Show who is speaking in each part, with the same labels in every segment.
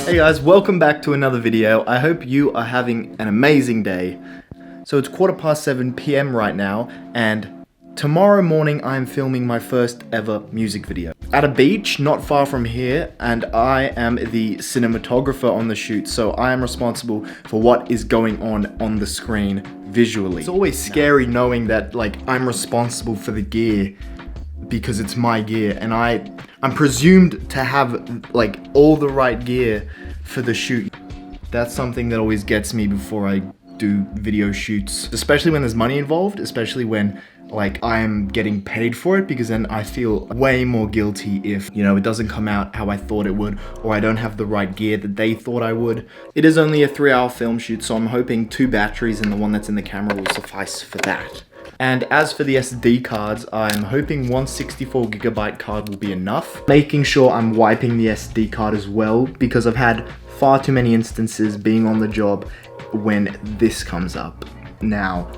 Speaker 1: Hey guys, welcome back to another video. I hope you are having an amazing day. So it's 7:15 p.m. right now, and tomorrow morning I'm filming my first ever music video at a beach not far from here, and I am the cinematographer on the shoot, so I am responsible for what is going on the screen visually. It's always scary knowing that I'm responsible for the gear because it's my gear, and I'm presumed to have all the right gear for the shoot. That's something that always gets me before I do video shoots, especially when there's money involved, especially when I am getting paid for it, because then I feel way more guilty if, it doesn't come out how I thought it would, or I don't have the right gear that they thought I would. It is only a 3-hour film shoot, so I'm hoping 2 batteries and the one that's in the camera will suffice for that. And as for the SD cards, I'm hoping 164GB card will be enough. Making sure I'm wiping the SD card as well, because I've had far too many instances being on the job when this comes up. Now,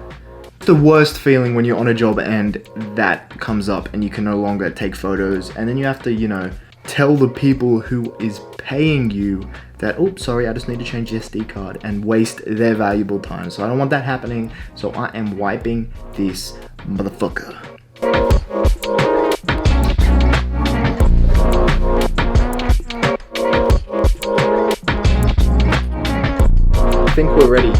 Speaker 1: the worst feeling when you're on a job and that comes up and you can no longer take photos, and then you have to, tell the people who is paying you that, oops, sorry, I just need to change the SD card, and waste their valuable time. So I don't want that happening, so I am wiping this motherfucker. I think we're ready.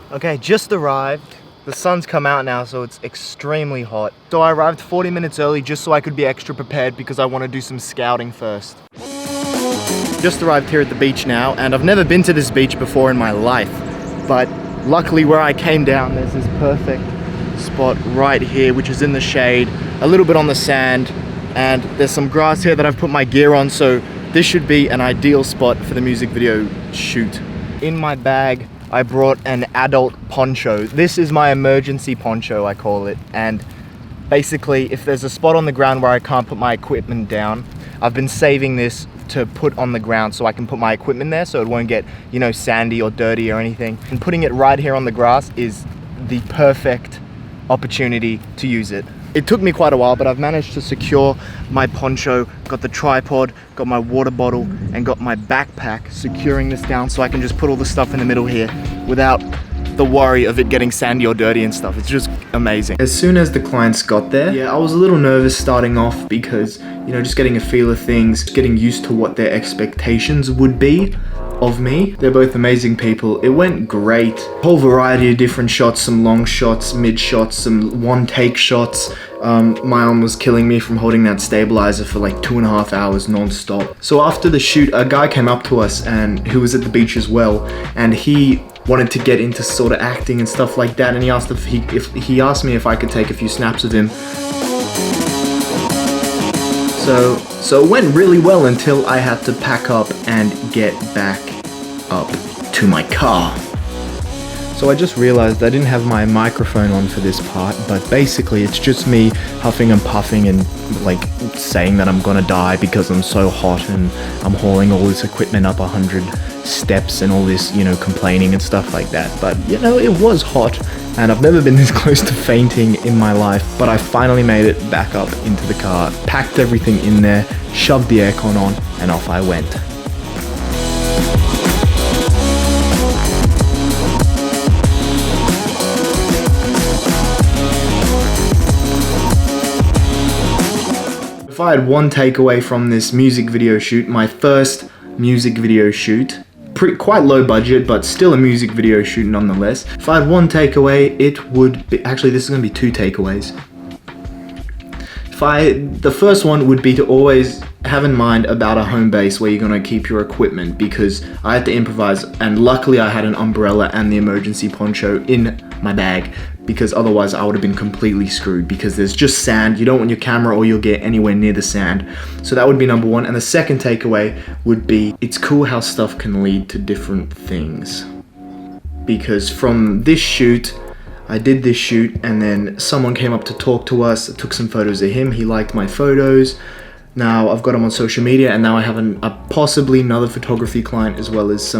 Speaker 1: Okay, just arrived. The sun's come out now, so it's extremely hot. So I arrived 40 minutes early just so I could be extra prepared, because I want to do some scouting first. Just arrived here at the beach now, and I've never been to this beach before in my life. But luckily where I came down, there's this perfect spot right here, which is in the shade, a little bit on the sand, and there's some grass here that I've put my gear on, so this should be an ideal spot for the music video shoot. In my bag, I brought an adult poncho. This is my emergency poncho, I call it. And basically, if there's a spot on the ground where I can't put my equipment down, I've been saving this to put on the ground so I can put my equipment there so it won't get, sandy or dirty or anything. And putting it right here on the grass is the perfect opportunity to use it. It took me quite a while, but I've managed to secure my poncho, got the tripod, got my water bottle, and got my backpack, securing this down so I can just put all the stuff in the middle here without the worry of it getting sandy or dirty and stuff. It's just amazing. As soon as the clients got there, yeah, I was a little nervous starting off because, just getting a feel of things, getting used to what their expectations would be of me. They're both amazing people. It went great. Whole variety of different shots, some long shots, mid shots, some one-take shots. My arm was killing me from holding that stabilizer for 2.5 hours non-stop. So after the shoot, a guy came up to us and who was at the beach as well, and he wanted to get into sort of acting and stuff like that, and he asked he asked me if I could take a few snaps of him. So it went really well until I had to pack up and get back up to my car. So I just realized I didn't have my microphone on for this part, but basically it's just me huffing and puffing and saying that I'm gonna die because I'm so hot and I'm hauling all this equipment up 100 steps and all this, complaining and stuff like that. But it was hot, and I've never been this close to fainting in my life, but I finally made it back up into the car, packed everything in there, shoved the aircon on, and off I went. If I had one takeaway from this music video shoot, my first music video shoot, quite low budget, but still a music video shoot nonetheless. If I had one takeaway, it would be, actually this is going to be 2 takeaways. The first one would be to always have in mind about a home base where you're going to keep your equipment, because I had to improvise, and luckily I had an umbrella and the emergency poncho in my bag, because otherwise I would have been completely screwed, because there's just sand. You don't want your camera or your gear anywhere near the sand. So that would be number one. And the second takeaway would be, it's cool how stuff can lead to different things. Because from this shoot, I did this shoot, and then someone came up to talk to us. I took some photos of him. He liked my photos. Now I've got him on social media, and now I have possibly another photography client as well as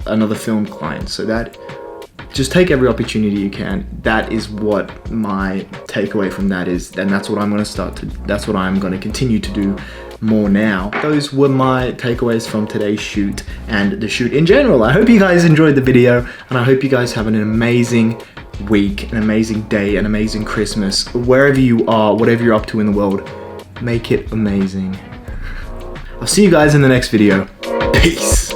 Speaker 1: another film client. So that, just take every opportunity you can. That is what my takeaway from that is, and that's what I'm going to that's what I'm going to continue to do more now. Those were my takeaways from today's shoot and the shoot in general. I hope you guys enjoyed the video, and I hope you guys have an amazing week, an amazing day, an amazing Christmas. Wherever you are, whatever you're up to in the world, make it amazing. I'll see you guys in the next video. Peace.